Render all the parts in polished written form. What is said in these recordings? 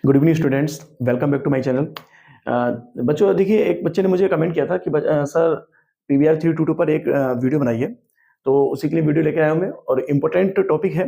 Good evening students, welcome back to my channel. बच्चों देखिए, एक बच्चे ने मुझे कमेंट किया था कि सर पीवीआर 322 पर एक वीडियो बनाइए। तो उसी के लिए वीडियो लेके आया हूं मैं, और इम्पोर्टेंट टॉपिक है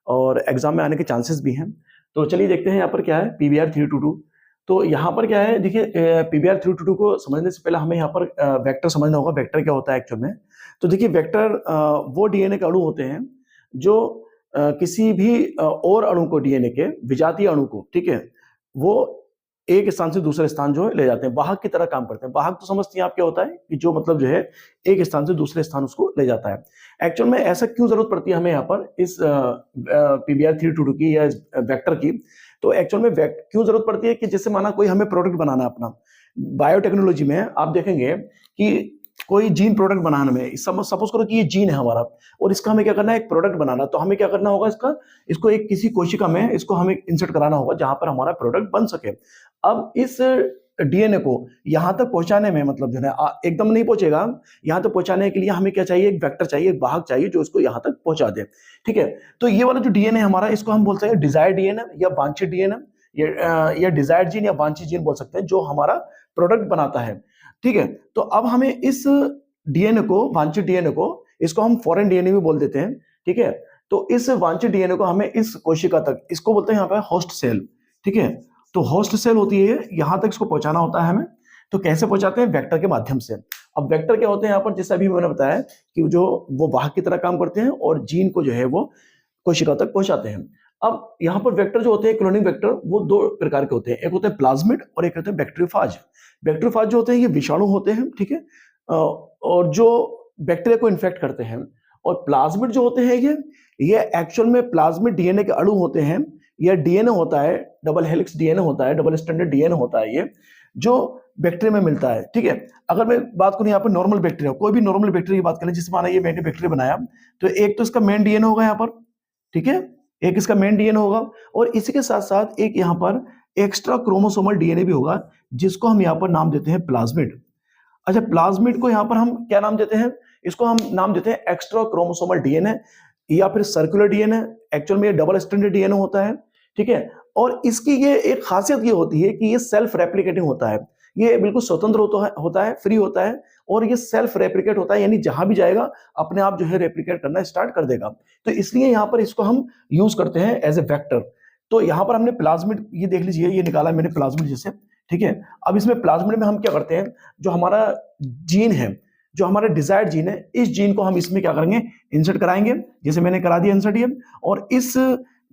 और एग्जाम में आने के चांसेस भी हैं। तो चलिए देखते हैं यहाँ पर क्या है पीवीआर 322। तो यहाँ पर क्या है, देखिए पीवीआर 322 को समझने से पहले हमें यहाँ पर वेक्टर समझना होगा। वेक्टर क्या होता है एक्चुअल में? तो देखिए वेक्टर वो डीएनए के अणु होते हैं जो किसी भी और अणु को, डीएनए के विजातीय अणु को, ठीक है, वो एक स्थान से दूसरे स्थान जो है ले जाते हैं, वाहक की तरह काम करते हैं। वाहक तो समझती हैं आप क्या होता है कि जो मतलब जो है एक स्थान से दूसरे स्थान उसको ले जाता है। एक्चुअल में ऐसा क्यों जरूरत पड़ती है हमें यहाँ पर इस पीबीआर 322 की या वेक्टर की? तो एक्चुअल में क्यों जरूरत पड़ती है कि जैसे माना कोई हमें प्रोडक्ट बनाना है अपना, बायोटेक्नोलॉजी में आप देखेंगे कि कोई जीन प्रोडक्ट बनाने में, सपोज करो कि ये जीन है हमारा और इसका हमें क्या करना है, एक प्रोडक्ट बनाना। तो हमें क्या करना होगा, इसको एक किसी कोशिका में इसको हमें इंसर्ट कराना होगा जहां पर हमारा प्रोडक्ट बन सके। अब इस डीएनए को यहां तक पहुंचाने में मतलब जो है एकदम नहीं पहुंचेगा। यहां तक पहुंचाने के लिए हमें क्या चाहिए, एक वेक्टर चाहिए, एक वाहक चाहिए जो इसको यहां तक पहुंचा दे। ठीक है, तो ये वाला जो डीएनए हमारा, इसको हम बोलते हैं डिजायर्ड डीएनए या वांछित डीएनए, या डिजायर्ड जीन या वांछित जीन बोल सकते हैं, जो हमारा प्रोडक्ट बनाता है। ठीक है, तो अब हमें इस डीएनए को, वांछित डीएनए को, इसको हम फॉरेन डीएनए भी बोल देते हैं। ठीक है, तो इस वांछित डीएनए को हमें इस कोशिका तक, इसको बोलते हैं यहाँ पे होस्ट सेल। ठीक है, तो होस्ट सेल होती है, यहां तक इसको पहुंचाना होता है हमें। तो कैसे पहुंचाते हैं? वेक्टर के माध्यम से। अब वेक्टर क्या होते हैं यहाँ पर, जैसे अभी मैंने बताया कि जो वो वाहक की तरह काम करते हैं और जीन को जो है वो कोशिका तक पहुंचाते हैं। अब यहाँ पर वेक्टर जो होते हैं, क्लोनिंग वेक्टर, वो दो प्रकार के होते हैं। एक होते हैं प्लाज्मिड और एक होते हैं बैक्टीरियोफाज। बैक्टीरियोफाज जो होते हैं ये विषाणु होते हैं, ठीक है, और जो बैक्टीरिया को इन्फेक्ट करते हैं। और प्लाज्मिड जो होते हैं ये एक्चुअल में प्लाज्मिड डीएनए के अणु होते हैं। यह डीएनए होता है, डबल हेलिक्स डीएनए होता है, डबल स्ट्रैंडेड डीएनए होता है ये, जो बैक्टीरिया में मिलता है। ठीक है, अगर मैं बात करूं यहाँ पर नॉर्मल बैक्टीरिया, कोई भी नॉर्मल बैक्टीरिया की बात करें, जिससे माना ये मैंने बैक्टीरिया बनाया, तो एक तो इसका मेन डीएनए होगा यहाँ पर, ठीक है, एक इसका मेन डीएनए होगा, और इसी के साथ साथ एक यहाँ पर एक्स्ट्रा क्रोमोसोमल डीएनए भी होगा, जिसको हम यहाँ पर नाम देते हैं प्लाज्मिड। अच्छा, प्लाज्मिड को यहाँ पर हम क्या नाम देते हैं? इसको हम नाम देते हैं एक्स्ट्रा क्रोमोसोमल डीएनए या फिर सर्कुलर डीएनए। एक्चुअल में ये डबल स्ट्रैंडेड डीएनए होता है। ठीक है, और इसकी ये एक खासियत ये होती है कि ये सेल्फ रेप्लिकेटिंग होता है। ये बिल्कुल स्वतंत्र होता है, फ्री होता है, और ये सेल्फ रेप्लिकेट होता है, यानी जहां भी जाएगा अपने आप जो है रेप्लिकेट करना स्टार्ट कर देगा। तो इसलिए यहाँ पर इसको हम यूज करते हैं एज ए वेक्टर। तो यहाँ पर हमने प्लाज्मिड, ये देख लीजिए, ये निकाला मैंने प्लाज्मिड जैसे। ठीक है, अब इसमें प्लाज्मिड में हम क्या करते हैं, जो हमारा जीन है, जो हमारा डिजायर्ड जीन है, इस जीन को हम इसमें क्या करेंगे, इंसर्ट कराएंगे, जैसे मैंने करा दिया इंसर्ट ये। और इस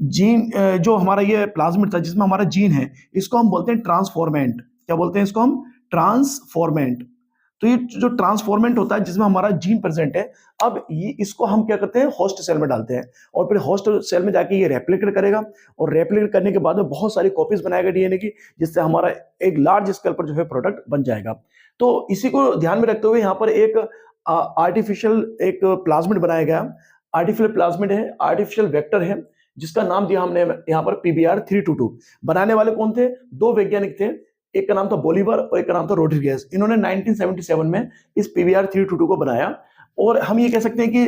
जीन, जो हमारा ये प्लाज्मिड था जिसमें हमारा जीन है, इसको हम बोलते हैं ट्रांसफॉर्मेंट। क्या बोलते हैं इसको हम? ट्रांसफॉर्मेंट। तो ये जो ट्रांसफॉर्मेंट होता है जिसमें हमारा जीन प्रेजेंट है, अब ये इसको हम क्या करते हैं, होस्ट सेल में डालते हैं, और फिर होस्ट सेल में जाके ये रेप्लिकेट करेगा, और रेप्लिकेट करने के बाद में बहुत सारी कॉपीज बनाएगा डीएनए की, जिससे हमारा एक लार्ज स्केल पर जो है प्रोडक्ट बन जाएगा। तो इसी को ध्यान में रखते हुए यहाँ पर एक आर्टिफिशियल एक प्लाज्मिड बनाया गया। आर्टिफिशियल प्लाज्मिड है, आर्टिफिशियल वेक्टर है, जिसका नाम दिया हमने यहाँ पर पीबीआर 322। बनाने वाले कौन थे? दो वैज्ञानिक थे, एक का नाम था बोलीवर और एक का नाम था रोड्रिगेज। इन्होंने 1977 में इस पीबीआर 322 को बनाया, और हम ये कह सकते हैं कि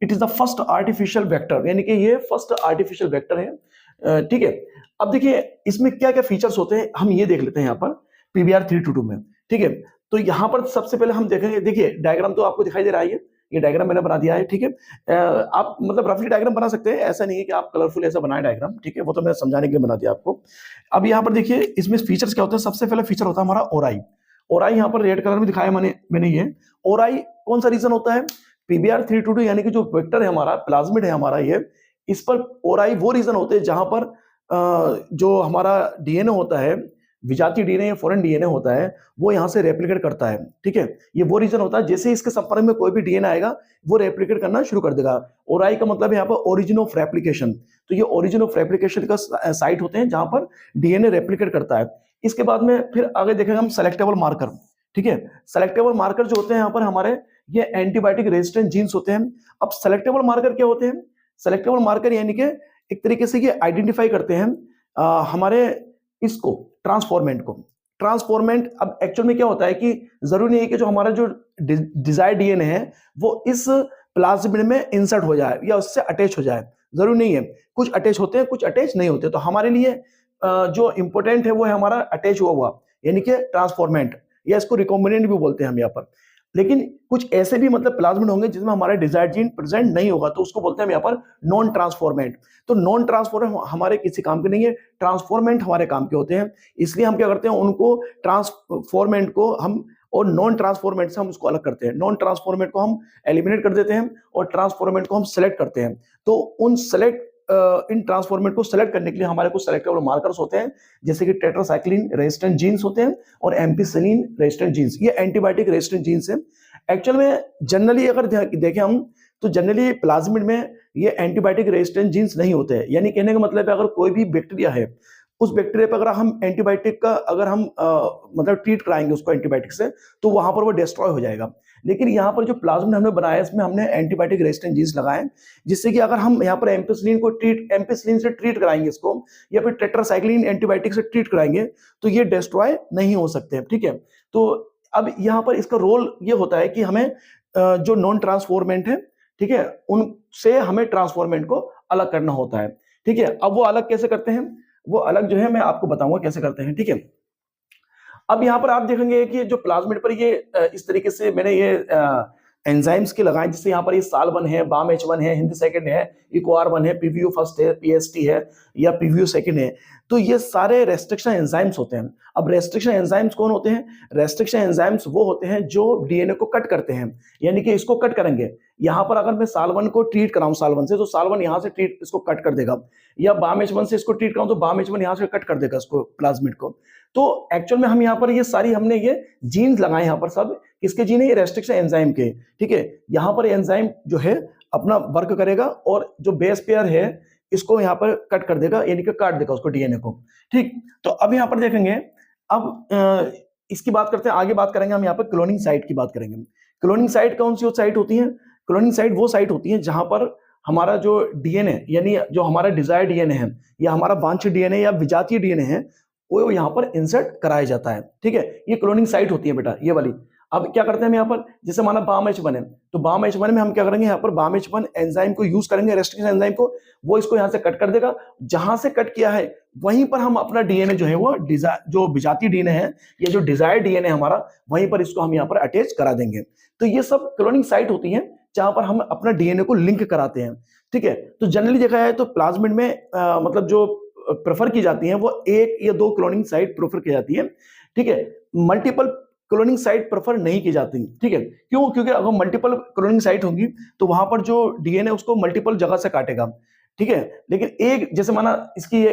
it is the first artificial vector, यानी कि ये फर्स्ट आर्टिफिशियल वेक्टर है। ठीक है, अब देखिए इसमें क्या क्या फीचर्स होते हैं, हम ये देख लेते हैं यहाँ पर पीबीआर 322 में। ठीक है, तो यहाँ पर सबसे पहले हम देखेंगे, देखिए डायग्राम तो आपको दिखाई दे रहा है, ये डायग्राम मैंने बना दिया है। ठीक है, आप मतलब रफली डायग्राम बना सकते हैं, ऐसा नहीं है कि आप कलरफुल ऐसा बनाए डायग्राम। ठीक है, वो तो मैं समझाने के लिए बना दिया आपको। अब यहाँ पर देखिए इसमें फीचर्स क्या होते हैं। सबसे पहले फीचर होता है हमारा ओराई। ओराई यहाँ पर रेड कलर में दिखाया मैंने ये ओराई कौन सा रीजन होता है? पीबीआर 322 यानी कि जो वेक्टर है हमारा, प्लाज्मिड है हमारा ये, इस पर ओराई वो रीजन होते हैं जहां पर जो हमारा डीएनए होता है, विजातीय डीएनए या फॉरेन डीएनए होता है, वो यहाँ से रेप्लिकेट करता है। ठीक है, ये वो रीजन होता है, जैसे इसके संपर्क में कोई भी डीएनए आएगा वो रेप्लिकेट करना शुरू कर देगा। ओराई का मतलब है यहाँ पर ओरिजिन ऑफ रेप्लिकेशन। तो ये ओरिजिन ऑफ रेप्लिकेशन का साइट होते हैं जहां पर डीएनए रेप्लिकेट करता है। इसके बाद में फिर आगे देखेंगे हम सेलेक्टेबल मार्कर। ठीक है, सेलेक्टेबल मार्कर जो होते हैं यहाँ पर हमारे, ये एंटीबायोटिक रेजिस्टेंट जीन्स होते हैं। अब सेलेक्टेबल मार्कर क्या होते हैं? सेलेक्टेबल मार्कर यानी कि एक तरीके से ये आइडेंटिफाई करते हैं हमारे इसको, ट्रांसफॉर्मेंट को। ट्रांसफॉर्मेंट अब एक्चुअल में क्या होता है कि जरूरी नहीं है कि जो हमारा जो डिजायर्ड डीएनए है वो इस प्लाज्मिड में इंसर्ट हो जाए या उससे अटैच हो जाए, जरूरी नहीं है। कुछ अटैच होते हैं, कुछ अटैच नहीं होते। तो हमारे लिए जो इंपॉर्टेंट है वो है हमारा अटैच हुआ यानी कि ट्रांसफॉर्मेंट, या इसको रिकॉम्बिनेंट भी बोलते हैं हम यहाँ पर। लेकिन कुछ ऐसे भी मतलब प्लाज्मिड होंगे जिसमें हमारा डिजायर्ड जीन प्रेजेंट नहीं होगा, तो उसको बोलते हैं हम यहाँ पर नॉन ट्रांसफॉर्मेंट। तो नॉन ट्रांसफॉर्मेंट हमारे किसी काम के नहीं है, ट्रांसफॉर्मेंट हमारे काम के होते हैं। इसलिए हम क्या करते हैं, उनको ट्रांसफॉर्मेंट को हम और नॉन ट्रांसफॉर्मेंट से हम उसको अलग करते हैं। नॉन ट्रांसफॉर्मेंट को हम एलिमिनेट कर देते हैं और ट्रांसफॉर्मेंट को हम सेलेक्ट करते हैं। तो उन सेलेक्ट इन ट्रांसफॉर्मेंट को सेलेक्ट करने के लिए हमारे कुछ सेलेक्टेबल मार्कर्स होते हैं, जैसे कि टेट्रासाइक्लिन रेजिस्टेंट जीन्स होते हैं और एम्पिसिलिन रेजिस्टेंट जीन्स, ये एंटीबायोटिक रेजिस्टेंट जीन्स है। एक्चुअल में जनरली अगर देखें हम, तो जनरली प्लाज्मिड में ये एंटीबायोटिक रेजिस्टेंट जीन्स नहीं होते हैं। यानी कहने का मतलब है, अगर कोई भी बैक्टीरिया है, उस बैक्टीरिया पर अगर हम एंटीबायोटिक का अगर हम मतलब ट्रीट कराएंगे उसको एंटीबायोटिक से, तो वहां पर वो डिस्ट्रॉय हो जाएगा। लेकिन यहाँ पर जो प्लाज्मिड हमने बनाया है, इसमें हमने एंटीबायोटिक रेजिस्टेंट जीन्स लगाए, जिससे कि अगर हम यहाँ पर एम्पिसिलिन से ट्रीट कराएंगे इसको, या फिर टेट्रासाइक्लिन एंटीबायोटिक से ट्रीट कराएंगे, तो ये डिस्ट्रॉय नहीं हो सकते। ठीक है, तो अब यहाँ पर इसका रोल ये होता है कि हमें जो नॉन ट्रांसफॉर्मेंट है, ठीक है, उनसे हमें ट्रांसफॉर्मेंट को अलग करना होता है। ठीक है, अब वो अलग कैसे करते हैं, वो अलग जो है मैं आपको बताऊंगा कैसे करते हैं। ठीक है, अब यहाँ पर आप देखेंगे कि जो प्लाज्मिड पर ये इस तरीके से मैंने ये एंजाइम्स के लगाए, जिससे यहाँ पर ये साल1 है, बाम H1 है, हिंद सेकंड है, इकोआर1 है, पीवीयू फर्स्ट है, पीएसटी है या पीवीयू सेकंड है। तो ये सारे रेस्ट्रिक्शन एंजाइम्स होते हैं। अब रेस्ट्रिक्शन एंजाइम्स कौन होते हैं? रेस्ट्रिक्शन एंजाइम्स वो होते हैं जो डीएनए को कट करते हैं, यानी कि इसको कट करेंगे। यहाँ पर अगर मैं साल1 को ट्रीट कराऊं साल1 से, तो साल1 यहाँ से ट्रीट इसको कट कर देगा, या बाम H1 से इसको ट्रीट कराऊं तो बाम H1 यहाँ से कट कर देगा इसको, प्लाज्मिड को। तो एक्चुअल में हम यहाँ पर ये सारी हमने ये जीन्स लगाए यहाँ पर, सब किसके जीन है? ये रेस्ट्रिक्शन एंजाइम के। ठीक है, यहाँ पर एंजाइम जो है अपना वर्क करेगा और जो बेस पेयर है इसको यहाँ पर कट कर देगा, यानी कि काट देगा उसको, डीएनए को। ठीक, तो अब यहाँ पर देखेंगे, अब इसकी बात करते हैं, आगे बात करेंगे हम यहाँ पर क्लोनिंग साइट की बात करेंगे। क्लोनिंग साइट कौन सी साइट होती है? क्लोनिंग साइट वो साइट होती है जहां पर हमारा जो डीएनए, यानी जो हमारा डिजायर्ड डीएनए है या हमारा वांछित डीएनए या विजातीय डीएनए है, वो यहाँ पर इंसर्ट कराया जाता है। ठीक है, ये क्लोनिंग साइट होती है बेटा, ये वाली। अब क्या करते हैं हम यहाँ पर, जैसे माना बाम H1 है, तो बाम H1 में हम क्या करेंगे, यहाँ पर बाम H1 एंजाइम को यूज करेंगे, रेस्ट्रिक्शन एंजाइम को, वो इसको यहाँ से कट कर देगा। जहां से कट किया है वहीं पर हम अपना डीएनए जो है, वो जो विजातीय डीएनए है या जो डिजायर्ड डीएनए हमारा, वहीं पर इसको हम यहाँ पर अटैच करा देंगे। तो ये सब क्लोनिंग साइट होती है जहां पर हम अपना डीएनए को लिंक कराते हैं। ठीक है, तो जनरली देखा जाए तो प्लाज्मिड में मतलब जो प्रेफर की जाती है वो 1 या 2 क्लोनिंग साइट प्रेफर की जाती है। ठीक है, मल्टीपल क्लोनिंग साइट प्रेफर नहीं की जाती। ठीक है, क्यों? क्योंकि अगर मल्टीपल क्लोनिंग साइट होंगी तो वहां पर जो डीएनए उसको मल्टीपल जगह से काटेगा। ठीक है, लेकिन एक जैसे माना इसकी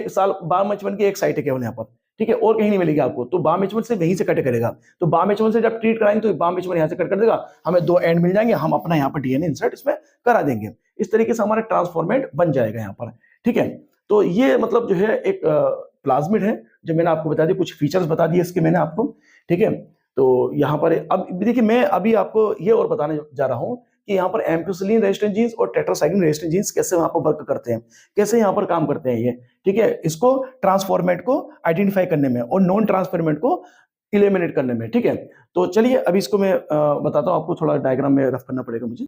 बाम H1 की एक साइट है केवल यहाँ पर, ठीक है, और कहीं नहीं मिलेगी आपको, तो बाम H1 से वहीं से कट करेगा। तो बाम H1 से जब ट्रीट कराएंगे तो बाम H1 यहाँ से कट कर देगा, हमें 2 एंड मिल जाएंगे, हम अपना यहाँ पर डीएनए इंसर्ट इसमें करा देंगे। इस तरीके से हमारा ट्रांसफॉर्मेट बन जाएगा यहाँ पर। ठीक है, तो ये मतलब जो है एक प्लाज्मिड है, जो मैंने आपको बता दी, कुछ फीचर्स बता दिए इसके मैंने आपको। ठीक है, तो यहाँ पर अब देखिए, मैं अभी आपको ये और बताने जा रहा हूँ कि यहाँ पर एम्पिसिलिन रेजिस्टेंट जीन्स और टेट्रासाइक्लिन रेजिस्टेंट जीन्स कैसे वहां पर वर्क करते हैं, कैसे यहाँ पर काम करते हैं ये। ठीक है, इसको ट्रांसफॉर्मेट को आइडेंटिफाई करने में और नॉन ट्रांसफॉर्मेट को इलिमिनेट करने में। ठीक है, तो चलिए अभी इसको मैं बताता हूँ आपको, थोड़ा डायग्राम में रफ करना पड़ेगा मुझे।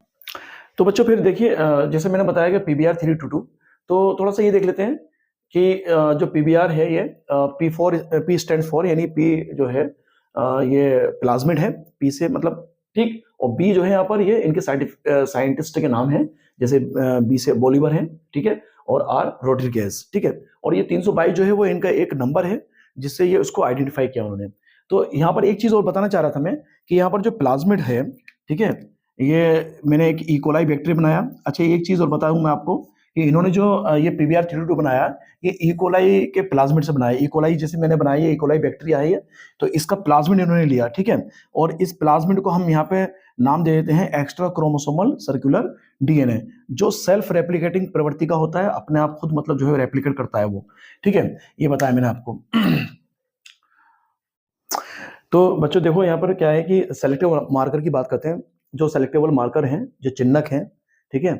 तो बच्चों फिर देखिए, जैसे मैंने बताया कि PBr 322, तो थोड़ा सा ये देख लेते हैं कि जो PBr है ये P स्टैंड फॉर, यानी P जो है ये प्लाज्मिड है, P से मतलब, ठीक, और B जो है यहाँ पर ये इनके साइंटिस्ट के नाम है, जैसे B से बोलिवर है, ठीक है, और R रोड्रिगेज। ठीक है, और ये 322 जो है वो इनका एक नंबर है जिससे ये उसको आइडेंटिफाई किया उन्होंने। तो यहाँ पर एक चीज और बताना चाह रहा था मैं कि यहाँ पर जो प्लाज्मिड है, ठीक है, ये मैंने एक इकोलाई बैक्टीरिया बनाया। अच्छा, एक चीज और बताऊं मैं आपको कि इन्होंने जो ये PBr 322 बनाया, ये इकोलाई के प्लाज्मिड से बनाया। इकोलाई जैसे मैंने बनाया, ये इकोलाई बैक्टीरिया है ये, तो इसका प्लाज्मिड इन्होंने लिया। ठीक है, और इस प्लाज्मिड को हम यहाँ पे नाम दे देते हैं एक्स्ट्रा क्रोमोसोमल सर्कुलर डीएनए, जो सेल्फ रेप्लिकेटिंग प्रवृत्ति का होता है, अपने आप खुद मतलब जो है रेप्लिकेट करता है वो। ठीक है, ये बताया मैंने आपको। तो बच्चों देखो, यहाँ पर क्या है कि सेलेक्टिव मार्कर की बात करते हैं। जो सेलेक्टेबल मार्कर हैं, जो चिन्हक हैं, ठीक है,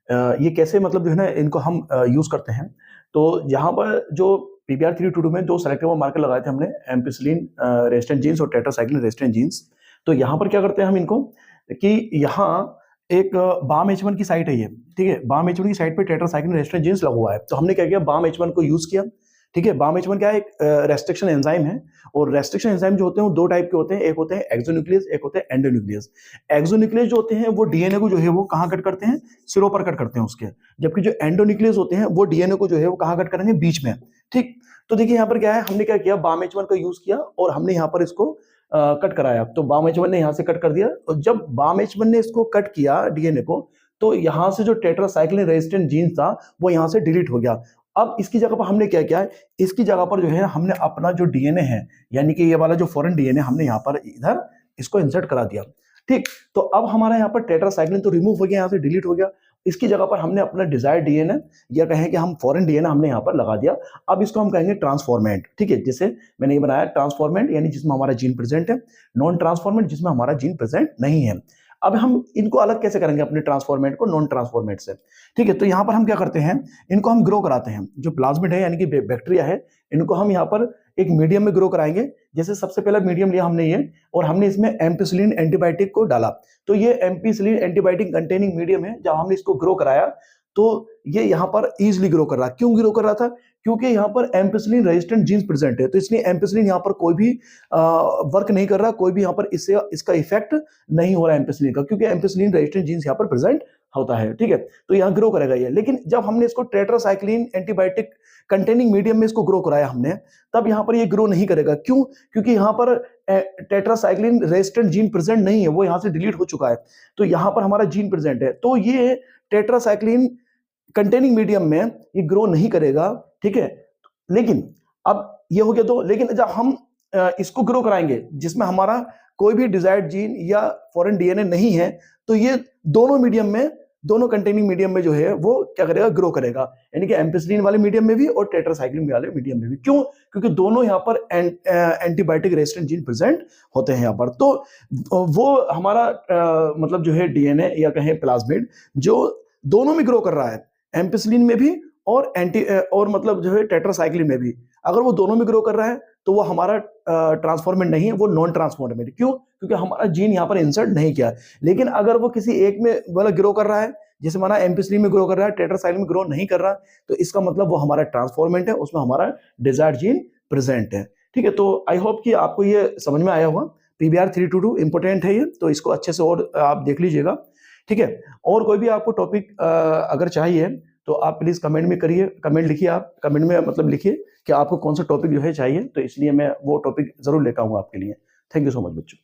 ये कैसे मतलब जो है ना, इनको हम यूज करते हैं। तो यहाँ पर जो PBr 322 में 2 सेलेक्टेबल मार्कर लगाए थे हमने, एम्पिसिलिन रेजिस्टेंट जीन्स और टेट्रासाइक्लिन रेजिस्टेंट जीन्स। तो यहाँ पर क्या करते हैं हम इनको कि यहाँ एक बाम H1 की साइट है ये, ठीक है, बाम H1 की साइट पे टेट्रासाइक्लिन रेजिस्टेंट जीन्स लगा हुआ है। तो हमने क्या किया, बाम H1 को यूज किया, ठीक है, BAM क्या है, एक रेस्ट्रिक्शन एंजाइम है, और रेस्ट्रिक्शन एंजाइम जो होते हैं वो दो टाइप के होते हैं, एक होते हैं एक्सोन्यूक्लियस, एक होते हैं एंडोन्यूक्लियस। एक्सोन्यूक्लियस जो होते हैं वो डीएनए को जो है वो कहाँ कट करते हैं, सिरों पर कट करते हैं उसके, जबकि जो एंडोन्यूक्लियस होते हैं वो डीएनए को जो है वो कहाँ कट करेंगे, बीच में। ठीक, तो देखिए यहाँ पर क्या है, हमने क्या किया, BAM का यूज किया और हमने यहाँ पर इसको कट कराया, तो BAM ने यहाँ से कट कर दिया, और जब BAM ने इसको कट किया डीएनए को, तो यहाँ से जो टेट्रासाइक्लिन रेजिस्टेंट जीन था वो यहाँ से डिलीट हो गया। अब इसकी जगह पर हमने क्या किया है, इसकी जगह पर जो है हमने अपना जो डीएनए है, यानी कि ये वाला जो फॉरेन डीएनए हमने यहाँ पर इधर इसको इंसर्ट करा दिया। ठीक, तो अब हमारा यहाँ पर टेट्रासाइक्लिन तो रिमूव हो गया, यहाँ से डिलीट हो गया, इसकी जगह पर हमने अपना डिजायर्ड डीएनए या कहें कि हम फॉरेन डीएनए हमने यहाँ पर लगा दिया। अब इसको हम कहेंगे ट्रांसफॉर्मेंट। ठीक है, जैसे मैंने ये बनाया ट्रांसफॉर्मेंट, यानी जिसमें हमारा जीन प्रेजेंट है, नॉन ट्रांसफॉर्मेंट जिसमें हमारा जीन प्रेजेंट नहीं है। अब हम इनको अलग कैसे करेंगे, अपने ट्रांसफॉर्मेट को नॉन ट्रांसफॉर्मेट से। ठीक है, तो यहाँ पर हम क्या करते हैं, इनको हम ग्रो कराते हैं, जो प्लाज्मिड है यानी कि बैक्टीरिया है, इनको हम यहाँ पर एक मीडियम में ग्रो कराएंगे। जैसे सबसे पहला मीडियम लिया हमने ये, और हमने इसमें एम्पिसिलिन एंटीबायोटिक को डाला, तो ये एम्पिसिलिन एंटीबायोटिक कंटेनिंग मीडियम है। जब हमने इसको ग्रो कराया तो ये यहाँ पर इजिली ग्रो कर रहा। क्यों ग्रो कर रहा था, क्योंकि यहाँ पर एम्पिसिलिन रेजिस्टेंट जीन्स प्रेजेंट है, तो इसलिए एम्पिसिलिन यहाँ पर कोई भी वर्क नहीं कर रहा, कोई भी यहाँ पर इससे इसका इफेक्ट नहीं हो रहा है एम्पिसिलिन का, क्योंकि एम्पिसिलिन रेजिस्टेंट जीन्स यहाँ पर प्रेजेंट होता है। ठीक है, तो यहाँ ग्रो करेगा ये। लेकिन जब हमने इसको टेट्रासाइक्लिन एंटीबायोटिक कंटेनिंग मीडियम में इसको ग्रो कराया हमने, तब यहाँ पर ये ग्रो नहीं करेगा। क्यों, क्योंकि यहाँ पर टेट्रासाइक्लिन रेजिस्टेंट जीन प्रेजेंट नहीं है, वो यहाँ से डिलीट हो चुका है, तो यहाँ पर हमारा जीन प्रेजेंट है, तो ये टेट्रासाइक्लिन कंटेनिंग मीडियम में ये ग्रो नहीं करेगा। ठीक है, लेकिन अब ये हो गया, तो लेकिन जब हम इसको ग्रो कराएंगे जिसमें हमारा कोई भी डिजायर्ड जीन या फॉरेन डीएनए नहीं है, तो ये दोनों मीडियम में, दोनों कंटेनिंग मीडियम में जो है वो क्या करेगा, ग्रो करेगा, यानी कि एम्पिसिलिन वाले मीडियम में भी और टेट्रासाइक्लिन वाले मीडियम में भी। क्यों, क्योंकि दोनों यहाँ पर एंटीबायोटिक रेजिस्टेंट जीन प्रेजेंट होते हैं यहाँ पर। तो वो हमारा मतलब जो है डीएनए या कहें प्लाज्मिड, जो दोनों में ग्रो कर रहा है, एम्पिसिलिन में भी और और मतलब जो है टेट्रासाइक्लिन में भी, अगर वो दोनों में ग्रो कर रहा है तो वो हमारा ट्रांसफॉर्मेंट नहीं है, वो नॉन ट्रांसफॉर्मेंट। क्यों, क्योंकि हमारा जीन यहाँ पर इंसर्ट नहीं किया। लेकिन अगर वो किसी एक में वाला ग्रो कर रहा है, जैसे माना एम्पिसिलिन में ग्रो कर रहा है, टेट्रासाइक्लिन में ग्रो नहीं कर रहा, तो इसका मतलब वो हमारा ट्रांसफॉर्मेंट है, उसमें हमारा डिजायर्ड जीन प्रेजेंट है। ठीक है, तो आई होप कि आपको ये समझ में आया होगा। PBR322 इंपोर्टेंट है ये, तो इसको अच्छे से और आप देख लीजिएगा। ठीक है, और कोई भी आपको टॉपिक अगर चाहिए तो आप प्लीज कमेंट में करिए, कमेंट लिखिए, आप कमेंट में मतलब लिखिए कि आपको कौन सा टॉपिक जो है चाहिए, तो इसलिए मैं वो टॉपिक जरूर लेकर आऊंगा आपके लिए। थैंक यू सो मच बच्चों।